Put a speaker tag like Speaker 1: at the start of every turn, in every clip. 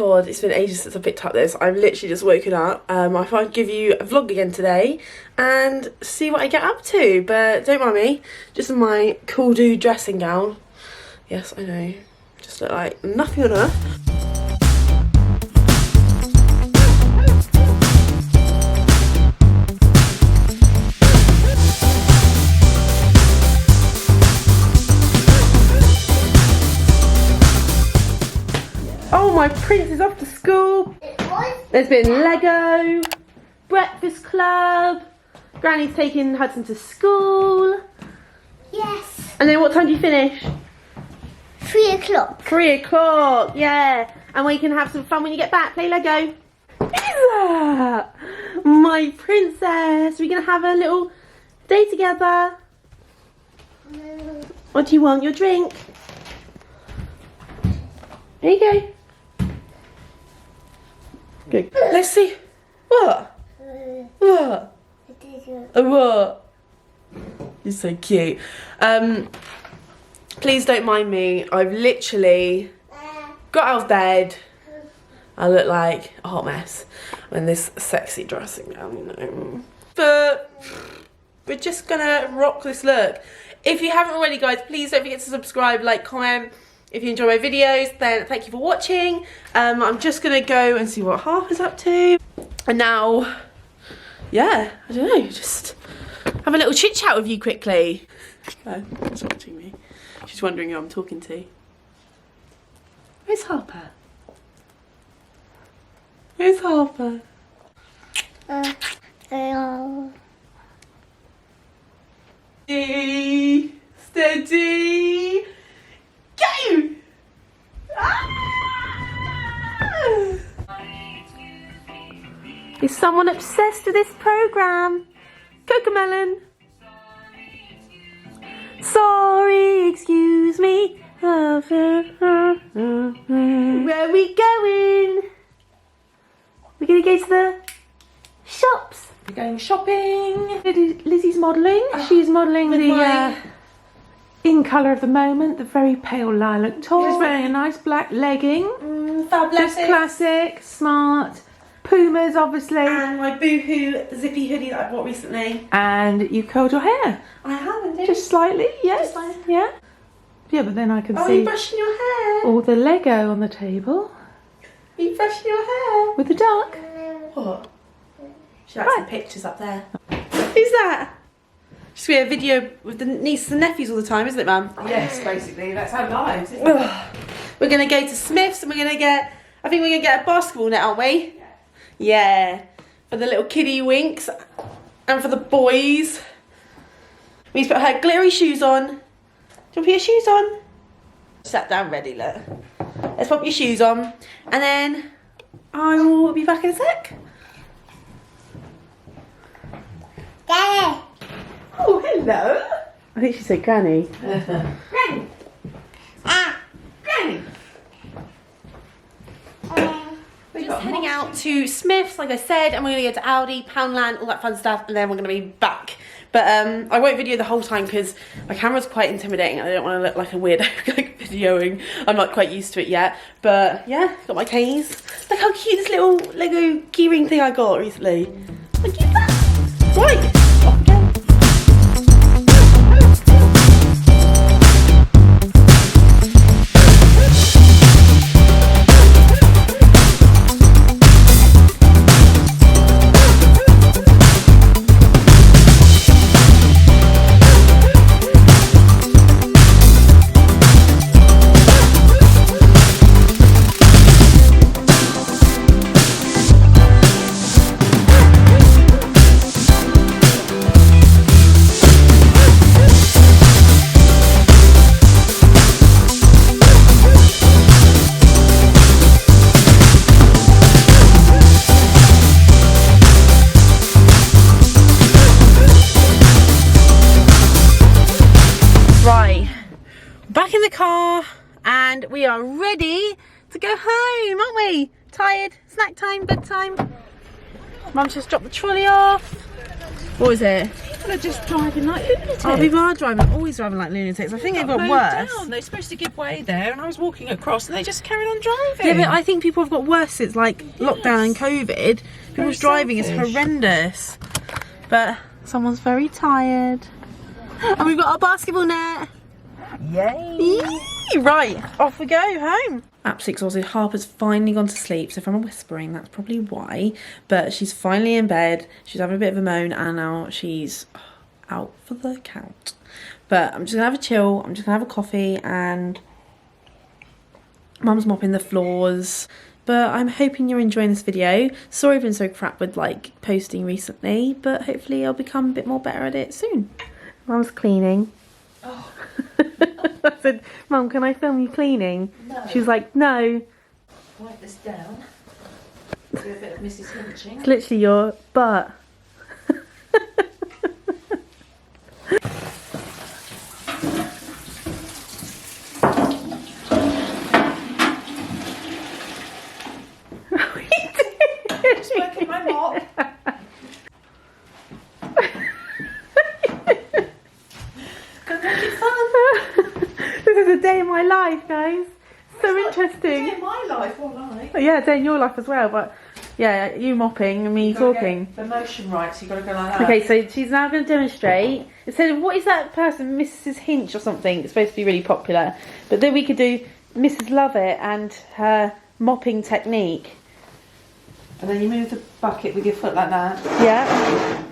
Speaker 1: God, it's been ages since I picked up this. I've literally just woken up. I thought I'd give you a vlog again today and see what I get up to, but don't mind me, just in my cool dude dressing gown. Yes, I know, just look like nothing on earth. Oh, my prince is off to school. There's been Lego, breakfast club, Granny's taking Hudson to school.
Speaker 2: Yes.
Speaker 1: And then what time do you finish?
Speaker 2: 3 o'clock.
Speaker 1: 3 o'clock, yeah. And we can have some fun when you get back, play Lego. Isa! My princess. We're going to have a little day together. What do you want? Your drink? There you go. Good. Let's see. What? What? What? You're so cute. Please don't mind me. I've literally got out of bed. I look like a hot mess in this sexy dressing gown, you know. But we're just gonna rock this look. If you haven't already, guys, please don't forget to subscribe, like, comment. If you enjoy my videos, then thank you for watching. I'm just gonna go and see what Harp is up to. And now, yeah, I don't know, just have a little chit chat with you quickly. Oh, she's watching me. She's wondering who I'm talking to. Where's Harper? Where's Harper? Steady, steady. Go! Ah! Is someone obsessed with this programme? Cocomelon. Sorry, excuse me. Where are we going? We're going to go to the shops. We're going shopping. Lizzie's modelling. She's modelling the... in colour of the moment, the very pale lilac top. She's wearing a nice black legging. Fabulous. Just classic, smart. Pumas, obviously. And my Boohoo zippy hoodie that I bought recently. And you curled your hair. I have indeed. Just slightly, yes. Just slightly. Yeah. Yeah, but then I can see... Are you brushing your hair? All the Lego on the table. Are you brushing your hair? With the duck. What? She likes some pictures up there. Who's that? Just be a video with the nieces and nephews all the time, isn't it, Mum?
Speaker 3: Yes, basically. That's our lives, isn't it?
Speaker 1: We're going to go to Smith's and we're going to get... I think we're going to get a basketball net, aren't we? Yeah. For the little kiddie winks. And for the boys. We need to put her glittery shoes on. Do you want to put your shoes on? Sat down ready, look. Let's pop your shoes on. And then I will be back in a sec.
Speaker 2: Daddy.
Speaker 1: Oh, hello. I think she said Granny.
Speaker 3: Granny! Granny!
Speaker 1: We're just heading out to Smith's, like I said, and we're going to go to Aldi, Poundland, all that fun stuff, and then we're going to be back. But I won't video the whole time because my camera's quite intimidating. I don't want to look like a weirdo like videoing. I'm not quite used to it yet. But yeah, got my keys. Look how cute this little Lego keyring thing I got recently. Look at that. Right. Off we go. Back in the car and we are ready to go home, aren't we? Tired, snack time, bedtime. Mum's just dropped the trolley off. What was it?
Speaker 3: People are just driving like lunatics.
Speaker 1: Oh, people are always driving like lunatics. I think they've got
Speaker 3: Mowed
Speaker 1: worse.
Speaker 3: down. They're supposed to give way there, and I was walking across, and they just carried on driving.
Speaker 1: Yeah, but I think people have got worse since like lockdown and COVID. People's driving is
Speaker 3: selfish.
Speaker 1: horrendous. But someone's very tired. And we've got our basketball net.
Speaker 3: Yay!
Speaker 1: Yee! Right, off we go home. Absolutely exhausted. Harper's finally gone to sleep, so if I'm whispering, that's probably why. But she's finally in bed. She's having a bit of a moan, and now she's out for the count. But I'm just gonna have a chill. I'm just gonna have a coffee, and Mum's mopping the floors. But I'm hoping you're enjoying this video. Sorry I've been so crap with like posting recently, but hopefully I'll become a bit more better at it soon. Mum's cleaning.
Speaker 3: Oh.
Speaker 1: I said, Mum, can I film you cleaning?
Speaker 3: No.
Speaker 1: She was like, no.
Speaker 3: Wipe this down. Do a bit of Mrs. Hinching.
Speaker 1: It's literally your butt.
Speaker 3: Just working my mop. Gonna make it fun.
Speaker 1: This is a day in my life, guys. So interesting.
Speaker 3: Day in my life, all right.
Speaker 1: Yeah, a day in your life as well, but yeah, you mopping and me talking.
Speaker 3: The motion right, so you've got to go like that.
Speaker 1: Okay, so she's now going to demonstrate. It said, what is that person, Mrs. Hinch or something? It's supposed to be really popular. But then we could do Mrs. Lovett and her mopping technique.
Speaker 3: And then you move the bucket with your foot like that.
Speaker 1: Yeah.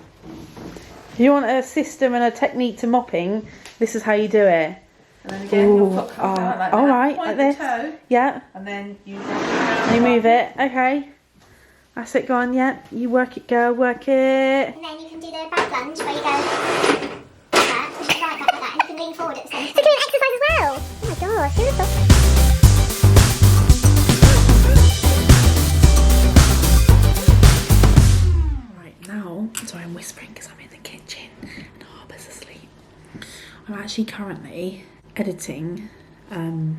Speaker 1: If you want a system and a technique to mopping, this is how you do it.
Speaker 3: And then again, your foot comes out like that.
Speaker 1: Alright,
Speaker 3: Point
Speaker 1: like
Speaker 3: the
Speaker 1: this.
Speaker 3: toe,
Speaker 1: Yeah.
Speaker 3: and then you wrap it around
Speaker 1: You
Speaker 3: the
Speaker 1: move
Speaker 3: bucket.
Speaker 1: it. Okay. That's it, go on, yeah. You work it, girl, work it.
Speaker 2: And then you can do the back lunge where you go like that, push it right back like that, and you can lean forward at the same time. It's a doing exercise as well. Oh my gosh, who would have thought?
Speaker 1: Right now, sorry I'm whispering because I'm in the kitchen and Harper's asleep. I'm actually currently editing one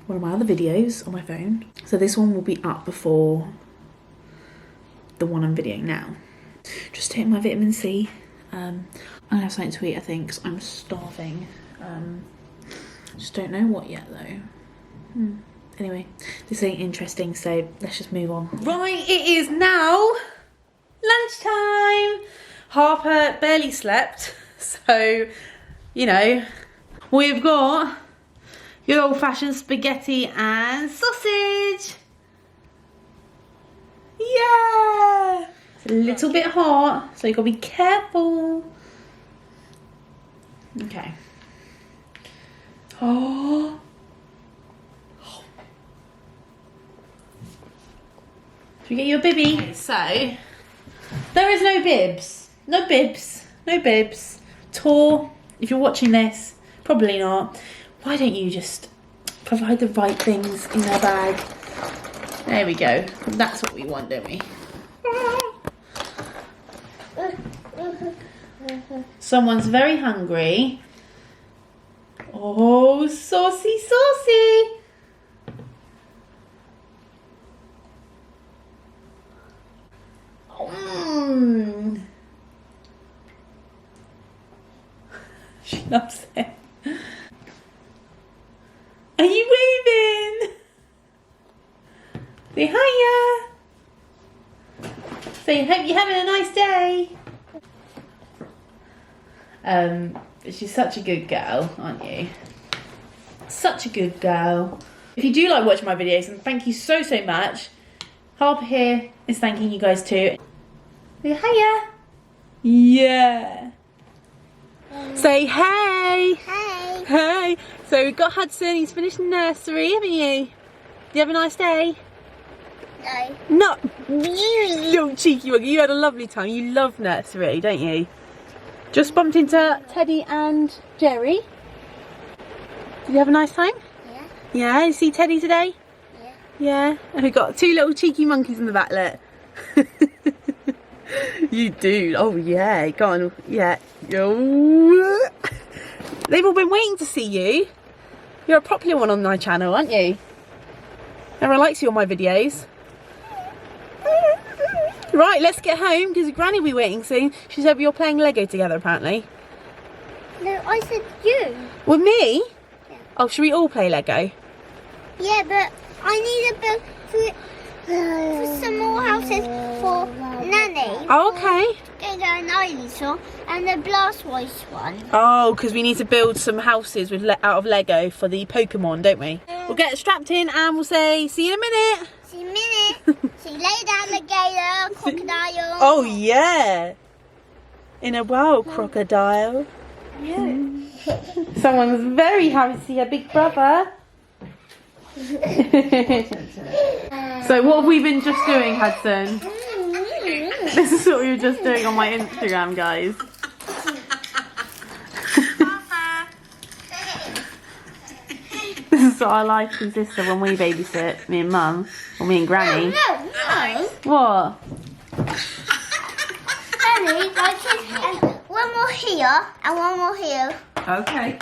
Speaker 1: of my other videos on my phone. So this one will be up before the one I'm videoing now. Just taking my vitamin C. I'm gonna have something to eat, I think, because I'm starving. Just don't know what yet though. Anyway, this ain't interesting, so let's just move on. Right, it is now lunchtime. Harper barely slept, so you know, we've got your old-fashioned spaghetti and sausage. Yeah, it's a little bit hot, so you gotta be careful. Okay. Oh. Should we get you a bibby? So, there is no bibs. No bibs. No bibs. Tor, if you're watching this, probably not. Why don't you just provide the right things in their bag? There we go. That's what we want, don't we? Someone's very hungry. Oh, saucy, saucy. She loves it. Are you waving? Say hiya. Say hope you're having a nice day. She's such a good girl, aren't you? Such a good girl. If you do like watching my videos, and thank you so much. Harper here is thanking you guys too. Say hiya. Yeah. Say hey.
Speaker 2: Hey.
Speaker 1: Hey. So we've got Hudson, he's finished nursery, haven't you? Did you have a nice day?
Speaker 2: No.
Speaker 1: No. You little cheeky monkey, you had a lovely time. You love nursery, don't you? Just bumped into Teddy and Jerry. Did you have a nice time?
Speaker 2: Yeah.
Speaker 1: Yeah, you see Teddy today?
Speaker 2: Yeah.
Speaker 1: Yeah. And we've got two little cheeky monkeys in the back, look. You do. Oh yeah, go on. Yeah. Oh. They've all been waiting to see you. You're a popular one on my channel, aren't you? Everyone likes you on my videos. Right, let's get home because Granny will be waiting soon. She said you're playing Lego together apparently.
Speaker 2: No, I said you.
Speaker 1: With me?
Speaker 2: Yeah.
Speaker 1: Oh, should we all play Lego?
Speaker 2: Yeah, but I need to build for some more houses for Nanny.
Speaker 1: Oh, okay.
Speaker 2: Get an dinosaur and the Blastoise one.
Speaker 1: Oh, because we need to build some houses with out of Lego for the Pokemon, don't we? We'll get strapped in and we'll say, see you in a minute.
Speaker 2: See you in a minute. See you later, alligator, crocodile.
Speaker 1: Oh, yeah. In a wild crocodile.
Speaker 2: Yeah.
Speaker 1: Someone's very happy to see her big brother. So what have we been just doing, Hudson? This is what we were just doing on my Instagram, guys. This is what our life consists of when we babysit, me and Mum, or me and Granny.
Speaker 2: No.
Speaker 1: What?
Speaker 2: Nanny, one more here and one more here.
Speaker 3: Okay.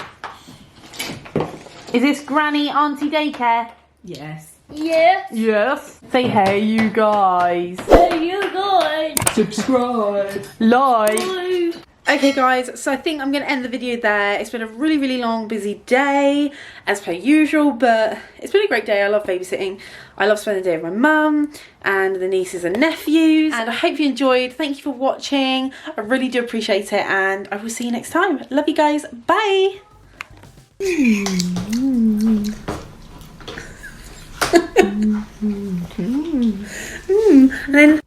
Speaker 1: Is this Granny Auntie Daycare?
Speaker 3: Yes.
Speaker 2: Yeah.
Speaker 1: Yes. Say hey, you guys.
Speaker 2: Hey, you guys.
Speaker 3: Subscribe.
Speaker 1: Like. Okay guys, so I think I'm going to end the video there. It's been a really, really long, busy day, as per usual, but it's been a great day. I love babysitting. I love spending the day with my mum and the nieces and nephews, and I hope you enjoyed. Thank you for watching. I really do appreciate it, and I will see you next time. Love you guys. Bye. And then